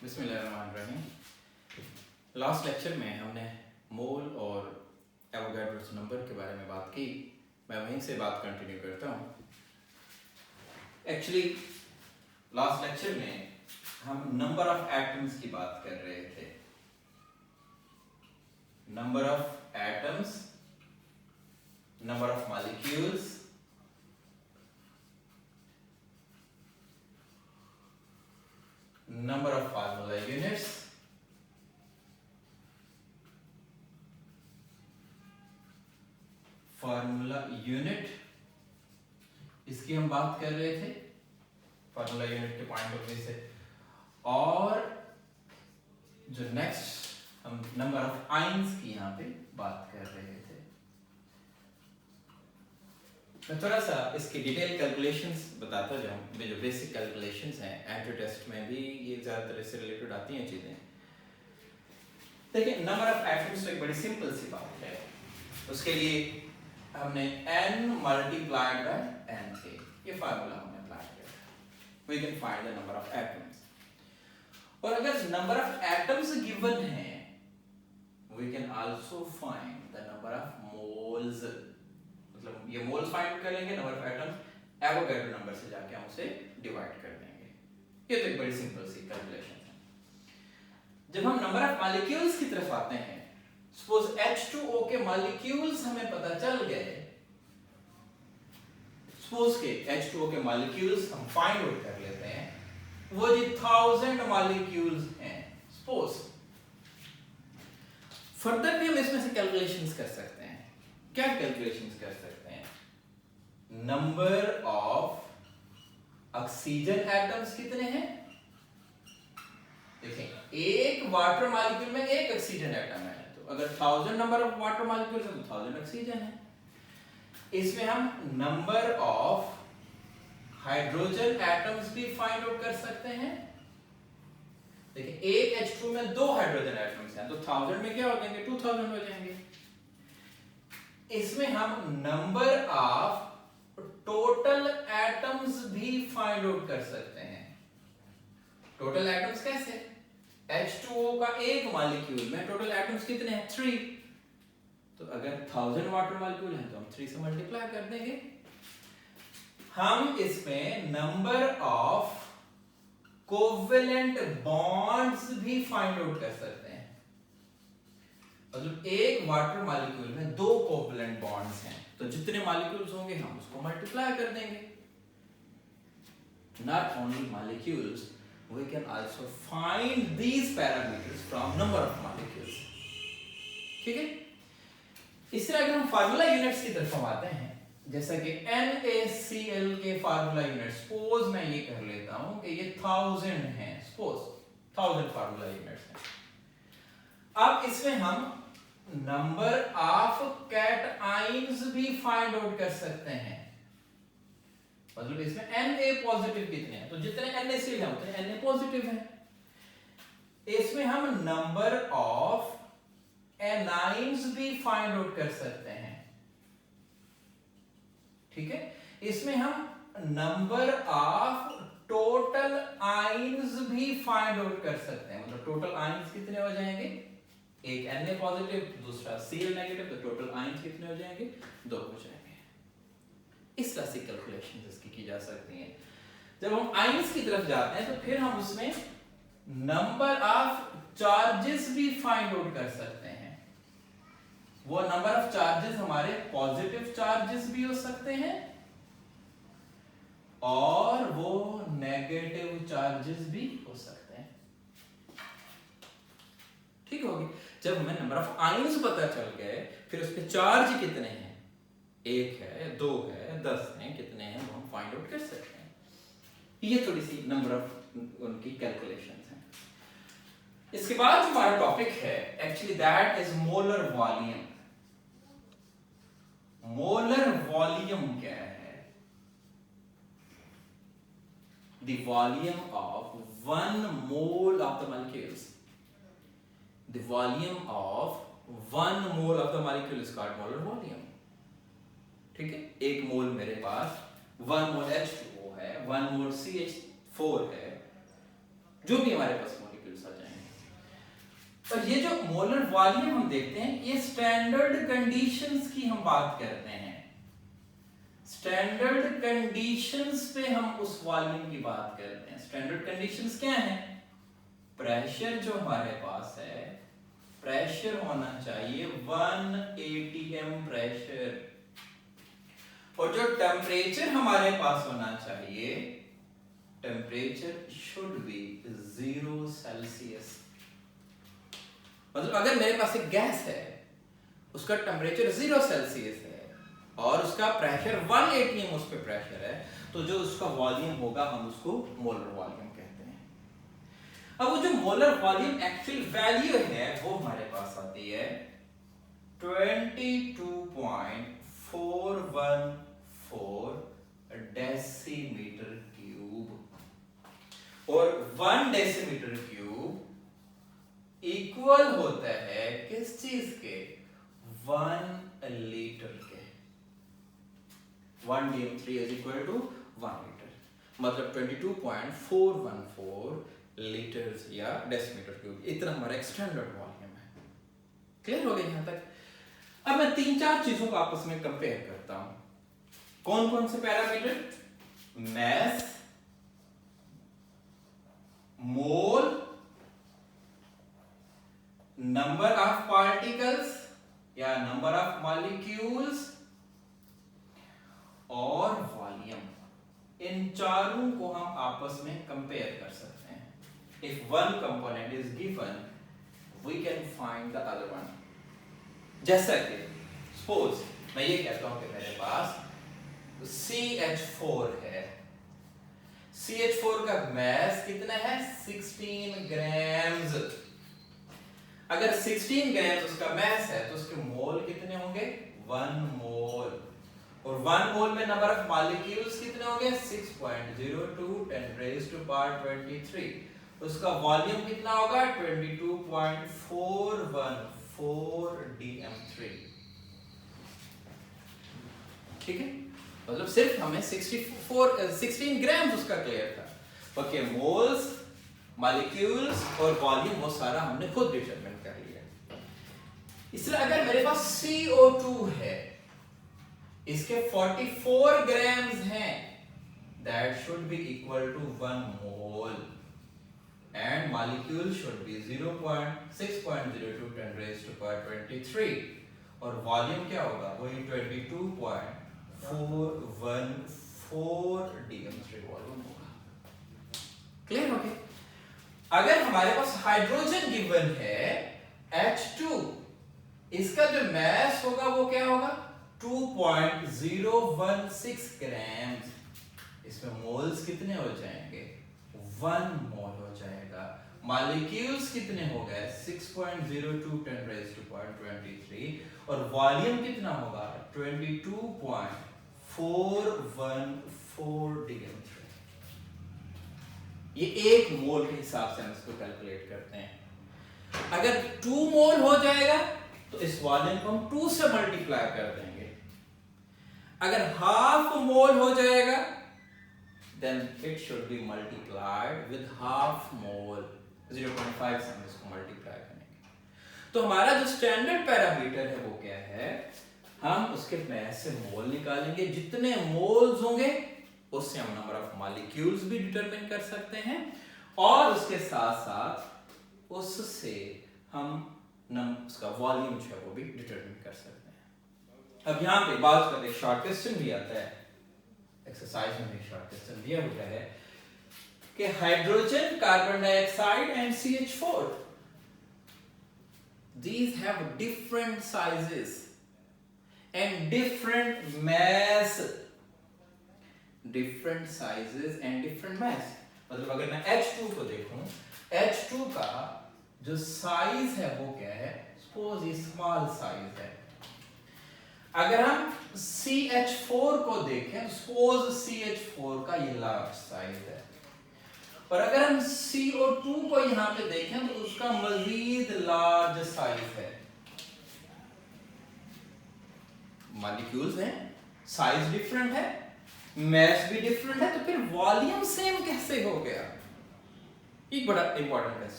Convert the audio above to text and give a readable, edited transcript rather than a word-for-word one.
बिस्मिल्लाहिर्रहमानिर्रहीम। Last lecture में हमने मोल और एवोगाड्रोस नंबर के बारे में बात की। मैं वहीं से बात कंटिन्यू करता हूँ। एक्चुअली लास्ट लेक्चर में हम नंबर ऑफ एटम्स की बात कर रहे थे। Number of atoms, number of molecules, number of formula units, formula unit, इसकी हम बात कर रहे थे फार्मूला यूनिट के पॉइंट ऑफ व्यू से। और जो नेक्स्ट हम नंबर ऑफ आइंस की यहाँ पे बात कर रहे थे। मैं थोड़ा सा इसकी डिटेल कैलकुलेशंस बताता जाऊँ। जो बेसिक कैलकुलेशंस हैं एंट्री टेस्ट में भी ये ज़्यादातर इससे रिलेटेड आती हैं चीज़ें। देखिए, नंबर ऑफ एटम्स तो एक बड़ी सिंपल सी बात है। उसके लिए हमने n मल्टीप्लाइड बाय n थे, ये फार्मूला हमने अप्लाई किया। We can find the number of atoms. और अगर नंबर ऑफ एटम्स गिवन है, we can also find the number of moles. मतलब ये मोल्स फाइंड करेंगे, number of atoms Avogadro number से जाके हम उसे डिवाइड कर देंगे। ये तो एक बड़ी सिंपल सी कैलकुलेशन है। जब हम नंबर ऑफ मॉलिक्यूल्स की तरफ आते हैं, सपोज H2O के मॉलिक्यूल्स हमें पता चल गए। सपोज के H2O के मॉलिक्यूल्स हम फाइंड आउट कर लेते हैं। वो जी 1000 मॉलिक्यूल्स हैं सपोज। फर्दर भी हम इसमें से कैलकुलेशंस कर सकते हैं। क्या कैलकुलेशंस कर सकते हैं? नंबर ऑफ ऑक्सीजन एटम्स कितने हैं? देखें, एक वाटर मॉलिक्यूल में एक ऑक्सीजन एटम है, तो अगर 1000 नंबर ऑफ वाटर मॉलिक्यूल्स है तो 1000 ऑक्सीजन है। इसमें हम नंबर ऑफ हाइड्रोजन एटम्स भी फाइंड आउट कर सकते हैं। देखिए, एक H2 में दो हाइड्रोजन एटम्स हैं, तो 1000 में क्या हो जाएंगे? 2000 हो जाएंगे। इसमें हम नंबर ऑफ टोटल एटम्स भी फाइंड आउट कर सकते हैं। टोटल एटम्स कैसे? H2O का एक मॉलिक्यूल में टोटल एटम्स कितने हैं? 3। तो अगर 1000 वाटर मॉलिक्यूल है तो हम 3 से मल्टीप्लाई कर देंगे। हम इसमें नंबर ऑफ कोवेलेंट बॉन्ड्स भी फाइंड आउट कर सकते हैं। मतलब एक वाटर मॉलिक्यूल में दो कोवेलेंट बॉन्ड्स हैं, तो जितने मॉलिक्यूल्स होंगे हम उसको मल्टीप्लाई कर देंगे। Not only molecules, we can also find these parameters from number of molecules। ठीक है? इस तरह अगर हम फार्मूला यूनिट्स की तरफ हम आते हैं, जैसा कि NaCl के फार्मूला यूनिट, सपोज मैं ये कर लेता हूं कि ये 1000 हैं, सपोज 1000 फार्मूला यूनिट्स हैं। अब इसमें हम नंबर ऑफ कैटआयंस भी फाइंड आउट कर सकते हैं। मतलब इसमें Na पॉजिटिव कितने हैं, तो जितने NaCl हैं उतने Na पॉजिटिव हैं। इसमें हम नंबर ऑफ एनाइंस भी फाइंड आउट कर सकते हैं। ठीक है? इसमें हम नंबर ऑफ टोटल आइंस भी फाइंड आउट कर सकते हैं। मतलब टोटल आइंस कितने हो जाएंगे? एक Na पॉजिटिव, दूसरा Cl नेगेटिव, तो टोटल आइंस कितने हो जाएंगे? 2 हो जाएंगे। इस तरह से कैलकुलेशन इसकी की जा सकती हैं। जब हम आइंस की तरफ जाते हैं तो फिर हम उसमें नंबर ऑफ चार्जेस भी फाइंड आउट कर सकते हैं। वो नंबर ऑफ चार्जेस हमारे पॉजिटिव चार्जेस भी हो सकते हैं और वो नेगेटिव चार्जेस भी हो सकते हैं। ठीक होगी? जब हमें नंबर ऑफ आइंस पता चल गए, फिर उसके चार्ज कितने हैं, 1 है, 2 है, 10 हैं, कितने हैं वो हम फाइंड आउट कर सकते हैं। ये थोड़ी सी नंबर ऑफ उनकी कैलकुलेशंस हैं। इसके बाद जो हमारा टॉपिक है, actually that is molar volume. Molar volume क्या है? The volume of 1 mole of the molecules. The volume of 1 mole of the molecule is called molar volume. ठीक है? एक मोल मेरे पास 1 मोल H2O है, 1 मोल CH4 है, जो भी हमारे पास मॉलिक्यूल्स और ये जो मोलर वॉल्यूम हम देखते हैं, ये स्टैंडर्ड कंडीशंस की हम बात करते हैं। स्टैंडर्ड कंडीशंस पे हम उस वॉल्यूम की बात करते हैं। स्टैंडर्ड कंडीशंस क्या हैं? प्रेशर जो हमारे पास है, प्रेशर होना चाहिए 1 atm प्रेशर, और जो टेम्परेचर हमारे पास होना चाहिए, टेम्परेचर शुड बी 0 सेल्सियस। मतलब अगर मेरे पास एक गैस है, उसका टेम्परेचर 0 सेल्सियस है और उसका प्रेशर 1 atm उस पे प्रेशर है, तो जो उसका वॉल्यूम होगा हम उसको मोलर वॉल्यूम कहते हैं। अब वो जो मोलर वॉल्यूम एक्चुअल वैल्यू है वो हमारे पास आती है 22.414 डेसीमीटर क्यूब, और 1 डेसीमीटर क्यूब इक्वल होता है किस चीज के? 1 लीटर के। 1 dm3 is equal to 1 litre, मतलब 22.414 लीटर्स या डेसीमीटर क्यूब, इतना हमारा स्टैंडर्ड वॉल्यूम है। क्लियर हो गया यहां तक? अब मैं 3-4 चीजों को आपस में कंपेयर करता हूं। कौन कौन से parameter? Mass, mole, number of particles या नंबर ऑफ मॉलिक्यूल्स और वॉल्यूम। इन चारों को हम आपस में कंपेयर कर सकते हैं। If one component is given, we can find the other one. जैसा कि suppose मैं ये कहता हूं कि मेरे पास CH4 है। CH4 का मास कितना है? 16 ग्राम्स। अगर 16 ग्राम्स उसका मास है तो उसके मोल कितने होंगे? 1 मोल। और 1 मोल में नंबर ऑफ मॉलिक्यूल्स कितने होंगे? 6.02 10⁻23। उसका वॉल्यूम कितना होगा? 22.414 dm3। ठीक है, मतलब सिर्फ हमें 16 ग्राम उसका क्लियर था। ओके, मोल्स, मॉलिक्यूल्स और वॉल्यूम वो सारा हमने खुद डिटरमिन कर लिया। इसलिए अगर मेरे पास CO2 है, इसके 44 ग्राम्स हैं, that should be equal to 1 mole and molecule should be 6.02 10⁻23 और वॉल्यूम क्या होगा? वही 22.414 dm3 वॉल्यूम होगा। क्लियर हो गया? अगर हमारे पास हाइड्रोजन गिवन है H2, इसका जो मास होगा वो क्या होगा? 2.016 ग्राम्स। इसमें मोल्स कितने हो जाएंगे? 1 मोल हो जाएगा। मॉलिक्यूल्स कितने हो गए? 6.02 10⁻23 और वॉल्यूम कितना होगा? 22.414 dm3। ये 1 मोल के हिसाब से हम इसको कैलकुलेट करते हैं। अगर 2 मोल हो जाएगा तो इस वॉल्यूम को हम 2 से मल्टीप्लाई कर देंगे। अगर हाफ मोल हो जाएगा then it should be multiplied with half mole, 0.5 से हम इसको मल्टीप्लाई करेंगे। तो हमारा जो स्टैंडर्ड पैरामीटर है वो क्या है? हम उसके मास से मोल निकालेंगे। जितने मोल्स होंगे उससे हम नंबर ऑफ मॉलिक्यूल्स भी डिटरमिन कर सकते हैं और उसके साथ साथ उससे हम उसका वॉल्यूम जो है वो भी डिटरमिन कर सकते हैं। अब यहाँ पे बात करते हैं, शॉर्ट क्वेश्चन भी आता है, एक्सरसाइज में भी शॉर्ट क्वेश्चन दिया हुआ है कि hydrogen, carbon dioxide and CH4, these have different sizes and different mass, different sizes and different mass। मतलब अगर मैं H2 को देखूं, H2 का जो साइज है वो क्या है? सपोज ये स्मॉल साइज है। अगर हम CH4 को देखें, सपोज CH4 का ये लार्ज साइज है, और अगर हम CO2 को यहां पे देखें तो उसका मजीद लार्ज साइज है। मॉलिक्यूल्स हैं, साइज डिफरेंट है, मास भी डिफरेंट है, तो फिर वॉल्यूम सेम कैसे हो गया? एक बड़ा इंपॉर्टेंट क्वेश्चन।